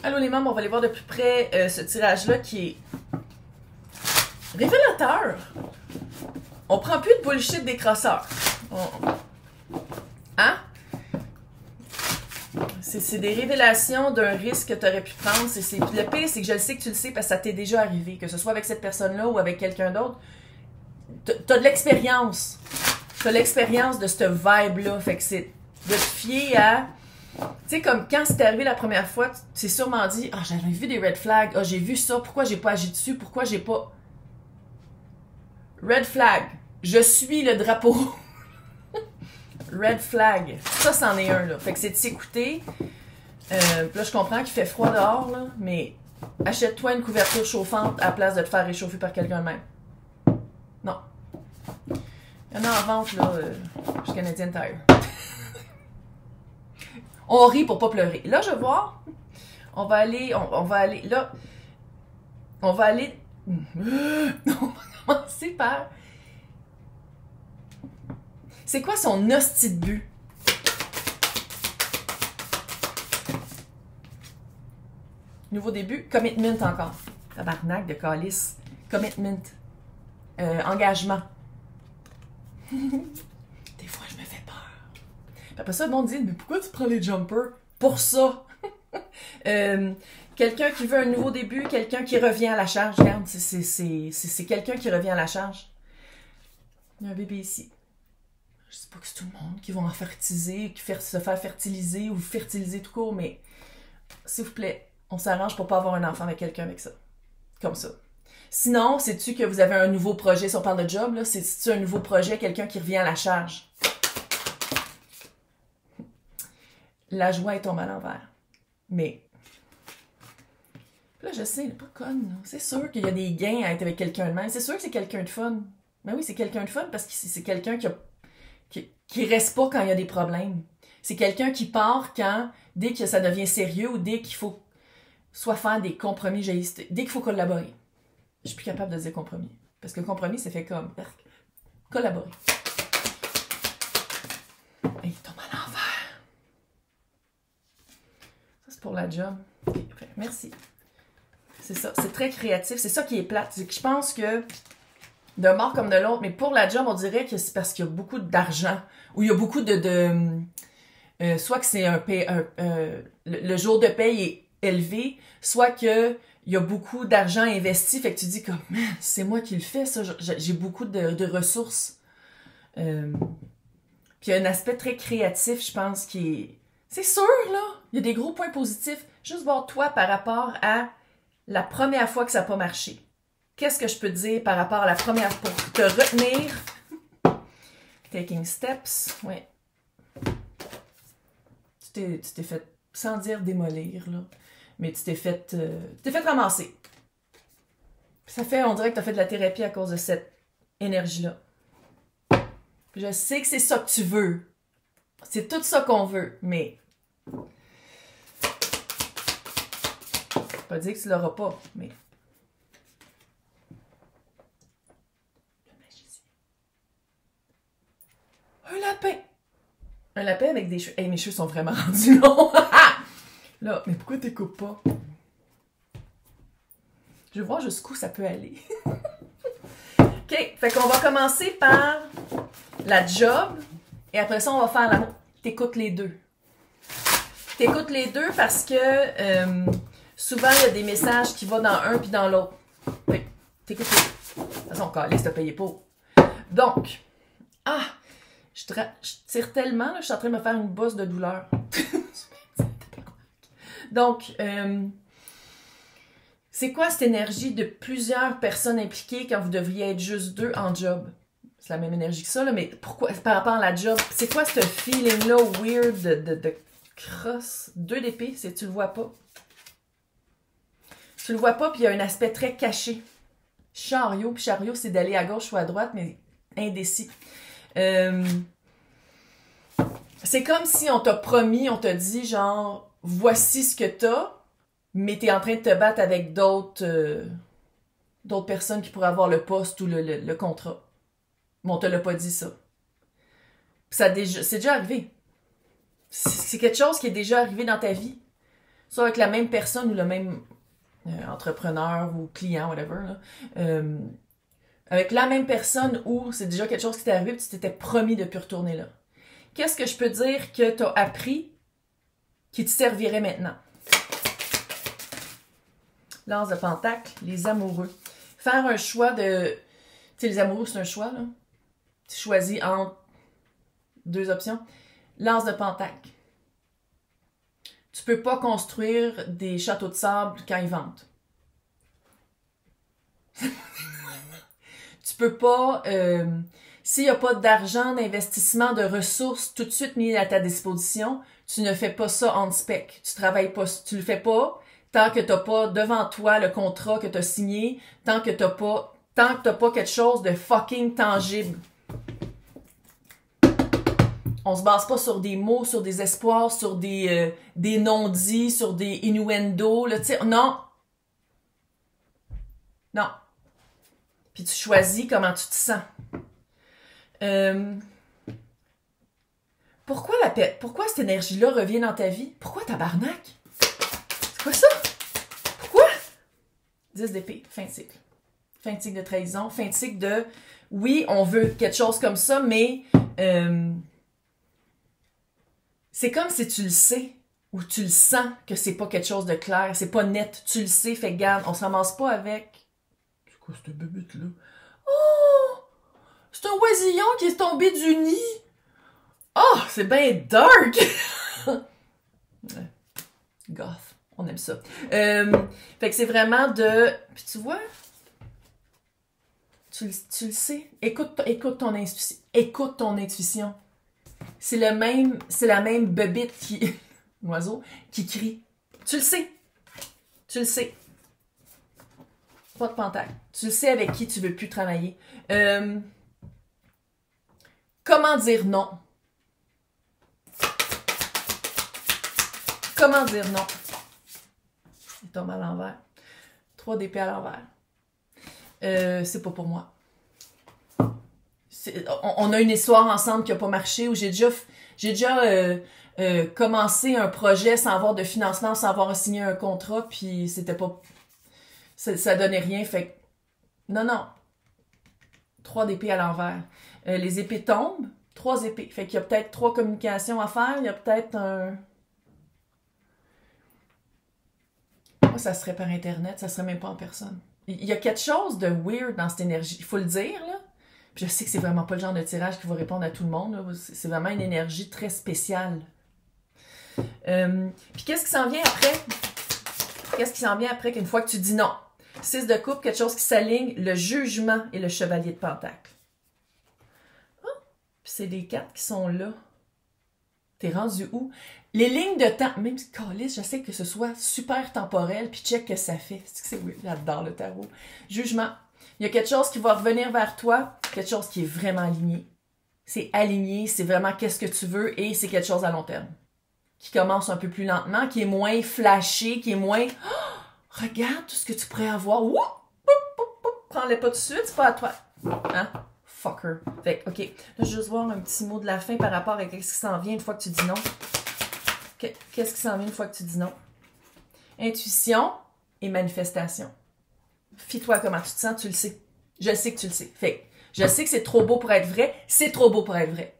Allô les membres, on va aller voir de plus près ce tirage-là qui est révélateur. On prend plus de bullshit des crosseurs. Hein? C'est des révélations d'un risque que tu aurais pu prendre. Le pire, c'est que je le sais que tu le sais parce que ça t'est déjà arrivé. Que ce soit avec cette personne-là ou avec quelqu'un d'autre. T'as de l'expérience. T'as l'expérience de cette vibe-là. Fait que c'est de te fier à... Tu sais, comme quand c'est arrivé la première fois, tu t'es sûrement dit « Ah, j'avais vu des red flags. Ah, j'ai vu ça. Pourquoi j'ai pas agi dessus? Pourquoi j'ai pas... » Red flag. Je suis le drapeau. Red flag. Ça, c'en est un, là. Fait que c'est de s'écouter. Là, je comprends qu'il fait froid dehors, là, mais achète-toi une couverture chauffante à la place de te faire réchauffer par quelqu'un de même. Non. Il y en a en vente, là, chez Canadian Tire. On rit pour pas pleurer. Là, je vais voir. On va aller, là. On va aller... On va commencer par... C'est quoi son hostie de but? Nouveau début, commitment encore. Tabarnak de calice. Commitment. Engagement. Des fois, je me fais peur. Puis après ça, le monde dit, mais pourquoi tu prends les jumpers? Pour ça. Quelqu'un qui veut un nouveau début, quelqu'un qui revient à la charge. Regarde, c'est quelqu'un qui revient à la charge. Il y a un bébé ici. Je sais pas que c'est tout le monde qui vont en fertiliser, se faire fertiliser ou fertiliser tout court, mais s'il vous plaît, on s'arrange pour pas avoir un enfant avec quelqu'un avec ça. Comme ça. Sinon, sais-tu que vous avez un nouveau projet, si on parle de job, là, c'est-tu un nouveau projet, quelqu'un qui revient à la charge? La joie est tombée à l'envers. Mais, là, je sais, elle est pas conne. C'est sûr qu'il y a des gains à être avec quelqu'un de même. C'est sûr que c'est quelqu'un de fun. Ben oui, c'est quelqu'un de fun parce que c'est quelqu'un qui reste pas quand il y a des problèmes. C'est quelqu'un qui part dès que ça devient sérieux ou dès qu'il faut soit faire des compromis, dès qu'il faut collaborer. Je suis plus capable de dire compromis. Parce que compromis, c'est fait comme collaborer. Et il tombe à l'envers. Ça, c'est pour la job. Okay, merci. C'est ça. C'est très créatif. C'est ça qui est plate. C'est que je pense que d'un bord comme de l'autre, mais pour la job, on dirait que c'est parce qu'il y a beaucoup d'argent. Ou il y a beaucoup soit que c'est le jour de paye est élevé, soit que il y a beaucoup d'argent investi, fait que tu dis comme, c'est moi qui le fais, ça, j'ai beaucoup de ressources. Puis il y a un aspect très créatif, je pense, qui est... C'est sûr, là! Il y a des gros points positifs. Juste voir toi par rapport à la première fois que ça n'a pas marché. Qu'est-ce que je peux te dire par rapport à la première fois pour te retenir? Taking steps, ouais. Tu t'es fait, sans dire démolir, là, mais tu t'es fait ramasser. Puis on dirait que tu as fait de la thérapie à cause de cette énergie-là. Puis je sais que c'est ça que tu veux. C'est tout ça qu'on veut, mais... Pas dire que tu l'auras pas, mais... Un lapin! Un lapin avec des cheveux. Hey, mes cheveux sont vraiment rendus longs. Là, mais pourquoi tu coupes pas? Je vais voir jusqu'où ça peut aller. OK, fait qu'on va commencer par la job. Et après ça, on va faire l'amour. T'écoutes les deux. T'écoutes les deux parce que souvent, il y a des messages qui vont dans un puis dans l'autre. Oui, t'écoutes les deux. De toute façon, calisse, t'as payé pour. Donc, je tire tellement, là, je suis en train de me faire une bosse de douleur. Donc, c'est quoi cette énergie de plusieurs personnes impliquées quand vous devriez être juste deux en job? C'est la même énergie que ça, là, mais pourquoi, par rapport à la job, c'est quoi ce feeling-là weird de crosse? 2 d'épée, tu le vois pas. Tu le vois pas, puis il y a un aspect très caché. Chariot, puis chariot, c'est d'aller à gauche ou à droite, mais indécis. C'est comme si on t'a promis, on t'a dit genre, voici ce que t'as, mais t'es en train de te battre avec d'autres personnes qui pourraient avoir le poste ou le contrat. Mais on te l'a pas dit ça. C'est déjà arrivé. C'est quelque chose qui est déjà arrivé dans ta vie. soit avec la même personne ou le même entrepreneur ou client, whatever, là, avec la même personne ou c'est déjà quelque chose qui t'est arrivé et tu t'étais promis de ne plus retourner là. Qu'est-ce que je peux dire que tu as appris qui te servirait maintenant? L'As de Pentacle, les amoureux. Faire un choix de... Tu sais, les amoureux, c'est un choix, là. Tu choisis entre deux options. L'As de Pentacle. Tu peux pas construire des châteaux de sable quand ils vendent. Tu peux pas... s'il n'y a pas d'argent, d'investissement, de ressources tout de suite mis à ta disposition, tu ne fais pas ça en spec. Tu travailles pas, tu le fais pas tant que t'as pas devant toi le contrat que t'as signé, tant que t'as pas quelque chose de fucking tangible. On se base pas sur des mots, sur des espoirs, sur des non-dits, sur des innuendos, là, tu sais, non. Non. Puis tu choisis comment tu te sens. Pourquoi cette énergie-là revient dans ta vie? Pourquoi tabarnak? C'est quoi ça? Pourquoi? 10 d'épée, fin de cycle. Fin de cycle de trahison, fin de cycle de... Oui, on veut quelque chose comme ça, mais... c'est comme si tu le sais, ou tu le sens que c'est pas quelque chose de clair, c'est pas net, tu le sais, fait que garde, on se ramasse pas avec... C'est quoi cette bébête-là? Oh! C'est un oisillon qui est tombé du nid! Oh! C'est bien dark! Goth. On aime ça. Fait que c'est vraiment de... Puis tu vois, tu le sais. Écoute ton intuition. Écoute ton intuition. C'est la même bebite qui... oiseau, qui crie. Tu le sais. Tu le sais. Pas de pentacle. Tu le sais avec qui tu veux plus travailler. Comment dire non? Comment dire non? Il tombe à l'envers. 3 d'épée à l'envers. C'est pas pour moi. On a une histoire ensemble qui a pas marché, où j'ai déjà commencé un projet sans avoir de financement, sans avoir signé un contrat, puis c'était pas... Ça donnait rien, fait que... Non. 3 d'épée à l'envers. Les épées tombent, 3 épées. Fait qu'il y a peut-être 3 communications à faire, il y a peut-être un... Moi, ça serait par Internet, ça serait même pas en personne. Il y a quelque chose de weird dans cette énergie, il faut le dire, là. Puis je sais que c'est vraiment pas le genre de tirage qui va répondre à tout le monde, là. C'est vraiment une énergie très spéciale. Puis qu'est-ce qui s'en vient après? Qu'est-ce qui s'en vient après qu'une fois que tu dis non? 6 de coupe, quelque chose qui s'aligne, le jugement et le chevalier de pentacle. Ah, puis c'est les 4 qui sont là. T'es rendu où? Les lignes de temps, même si Calice, j'essaie que ce soit super temporel, puis check que ça fait. C'est weird, j'adore le tarot. Jugement. Il y a quelque chose qui va revenir vers toi, quelque chose qui est vraiment aligné. C'est aligné, c'est vraiment qu'est-ce que tu veux, et c'est quelque chose à long terme. Qui commence un peu plus lentement, qui est moins flashé, qui est moins... Oh, regarde tout ce que tu pourrais avoir. Oup, prends-les pas tout de suite, c'est pas à toi. Hein? Fucker. Fait ok. Là, je vais juste voir un petit mot de la fin par rapport à ce qui s'en vient une fois que tu dis non. Qu'est-ce qui s'en vient une fois que tu dis non? Intuition et manifestation. Fie-toi comment tu te sens, tu le sais. Je sais que tu le sais. Fait je sais que c'est trop beau pour être vrai, c'est trop beau pour être vrai.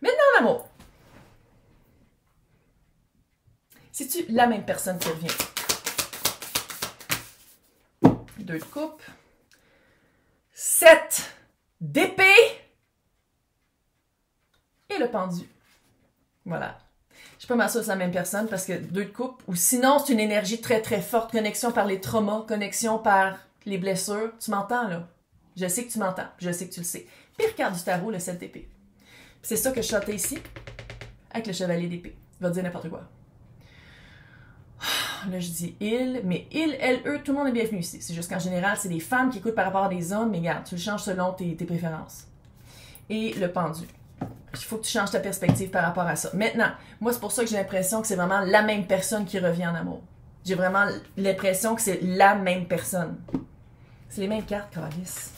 Maintenant, l'amour. C'est-tu la même personne qui revient? 2 de coupe. 7 d'épée. Et le pendu. Voilà. Je suis pas mal sûre que c'est la même personne parce que 2 de coupe, ou sinon c'est une énergie très très forte, connexion par les traumas, connexion par les blessures. Tu m'entends là? Je sais que tu m'entends, je sais que tu le sais. Pire carte du tarot, le 7 d'épée. C'est ça que je chantais ici, avec le chevalier d'épée. Il va dire n'importe quoi. Là je dis il, mais il, elle, eux, tout le monde est bienvenu ici. C'est juste qu'en général, c'est des femmes qui écoutent par rapport à des hommes, mais regarde, tu le changes selon tes préférences. Et le pendu. Il faut que tu changes ta perspective par rapport à ça. Maintenant, moi, c'est pour ça que j'ai l'impression que c'est vraiment la même personne qui revient en amour. J'ai vraiment l'impression que c'est la même personne. C'est les mêmes cartes, Calice.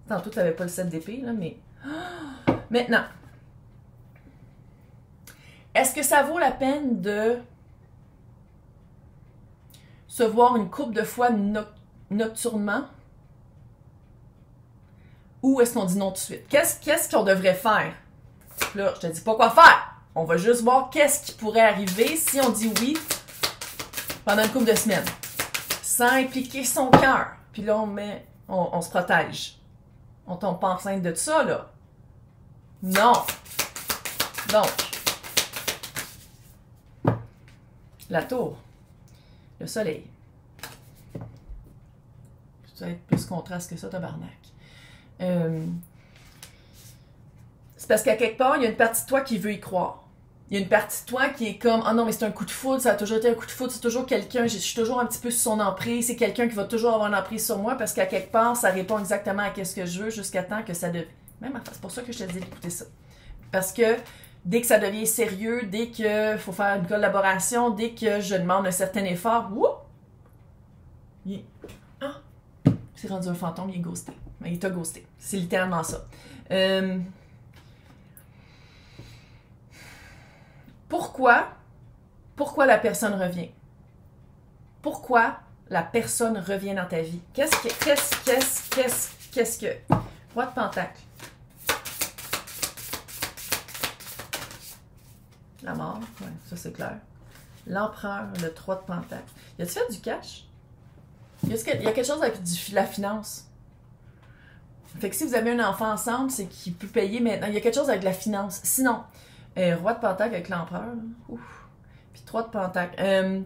Tantôt, tu n'avais pas le 7 d'épée, là, mais... Oh! Maintenant, est-ce que ça vaut la peine de se voir une couple de fois nocturnement, ou est-ce qu'on dit non tout de suite? Qu'est-ce qu'on devrait faire? Là, je te dis pas quoi faire. On va juste voir qu'est-ce qui pourrait arriver si on dit oui pendant une couple de semaines. Sans impliquer son cœur. Puis là, on se protège. On tombe pas enceinte de ça, là. Non. Donc, la tour. Le soleil. Ça va être plus contraste que ça, tabarnak. C'est parce qu'à quelque part, il y a une partie de toi qui veut y croire. Il y a une partie de toi qui est comme « Ah non, mais c'est un coup de foudre, ça a toujours été un coup de foudre, c'est toujours quelqu'un, je suis toujours un petit peu sous son emprise, c'est quelqu'un qui va toujours avoir une emprise sur moi parce qu'à quelque part, ça répond exactement à ce que je veux jusqu'à temps que ça devienne... » Même c'est pour ça que je te dis d'écouter ça. Parce que dès que ça devient sérieux, dès qu'il faut faire une collaboration, dès que je demande un certain effort, c'est rendu un fantôme, il est ghosté. Il t'a ghosté. C'est littéralement ça. Pourquoi la personne revient? Pourquoi la personne revient dans ta vie? Qu'est-ce que... Roi de Pentacle. La mort, ouais, ça c'est clair. L'Empereur, le 3 de Pentacle. Y a-tu fait du cash? Il y a quelque chose avec la finance. Fait que si vous avez un enfant ensemble, c'est qu'il peut payer maintenant. Il y a quelque chose avec la finance. Sinon, Roi de Pentacle avec l'Empereur, puis 3 de Pentacle.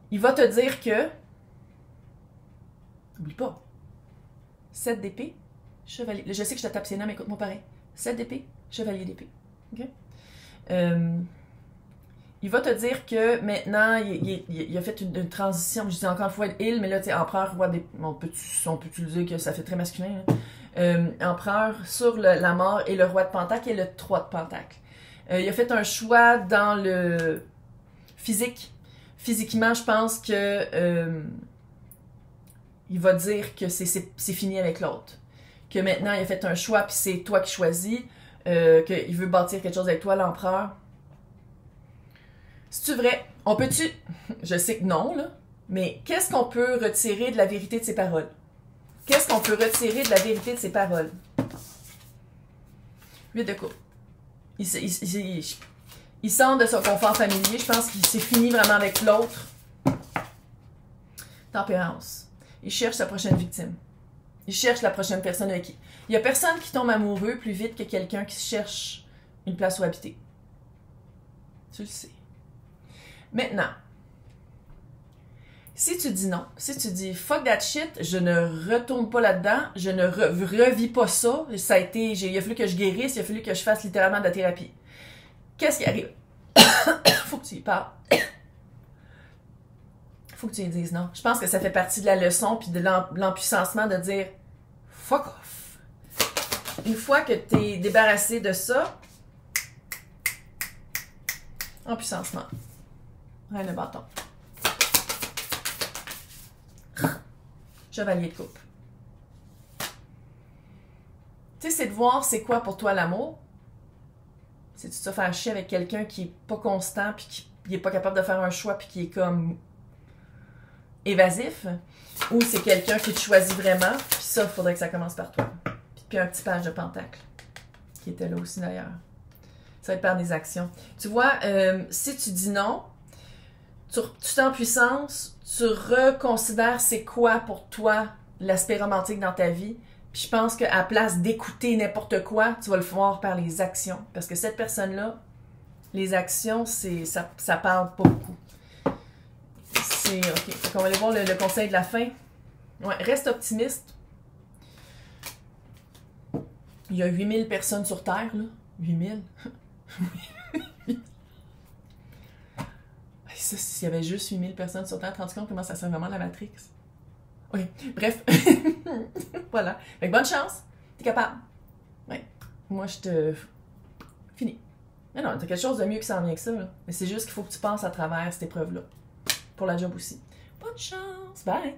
Il va te dire que... N'oublie pas. 7 d'épée, chevalier. Je sais que je te tape ses noms, mais écoute-moi pareil. 7 d'épée, chevalier d'épée. OK? Il va te dire que maintenant, il a fait une transition. Je dis encore une fois, il, mais là, tu sais, empereur, roi des... On peut utiliser que ça fait très masculin. Empereur sur la mort et le roi de Pentacle et le 3 de Pentacle. Il a fait un choix dans le physique. Physiquement, je pense que il va dire que c'est fini avec l'autre. Que maintenant, il a fait un choix, puis c'est toi qui choisis. Qu'il veut bâtir quelque chose avec toi, l'empereur. C'est-tu vrai? On peut-tu... Je sais que non, là. Mais qu'est-ce qu'on peut retirer de la vérité de ses paroles? Qu'est-ce qu'on peut retirer de la vérité de ses paroles? 8 de coupe. Il sort de son confort familier. Je pense qu'il s'est fini vraiment avec l'autre. Tempérance. Il cherche sa prochaine victime. Il cherche la prochaine personne avec qui. Il n'y a personne qui tombe amoureux plus vite que quelqu'un qui cherche une place où habiter. Tu le sais. Maintenant, si tu dis non, si tu dis fuck that shit, je ne retourne pas là-dedans, je ne revis pas ça, il a fallu que je guérisse, il a fallu que je fasse littéralement de la thérapie. Qu'est-ce qui arrive? Faut que tu y parles. Faut que tu y dises non. Je pense que ça fait partie de la leçon puis de l'empuissancement de dire fuck off. Une fois que tu es débarrassé de ça, empuissancement. Reine de bâton. Chevalier de coupe. Tu sais, c'est de voir c'est quoi pour toi l'amour. C'est-tu te faire chier avec quelqu'un qui est pas constant puis qui est pas capable de faire un choix puis qui est comme évasif, ou c'est quelqu'un qui te choisit vraiment, puis ça, il faudrait que ça commence par toi. Puis un petit page de Pentacle, qui était là aussi d'ailleurs. Ça va être par des actions. Tu vois, si tu dis non, tu t'empuissances, tu reconsidères c'est quoi pour toi l'aspect romantique dans ta vie, puis je pense qu'à place d'écouter n'importe quoi, tu vas le voir par les actions. Parce que cette personne-là, les actions, ça parle pas beaucoup. OK. On va aller voir le conseil de la fin. Ouais, reste optimiste. Il y a 8000 personnes sur Terre, là. 8000? Ça, s'il y avait juste 8000 personnes sur Terre, tu te rends compte comment ça serait vraiment la Matrix? Oui, bref. Voilà. Fait que bonne chance. T'es capable. Ouais. Moi, je te... Fini. Mais non, t'as quelque chose de mieux qui s'en vient que ça, là. Mais c'est juste qu'il faut que tu passes à travers cette épreuve-là. Pour la job aussi. Bonne chance! Bye!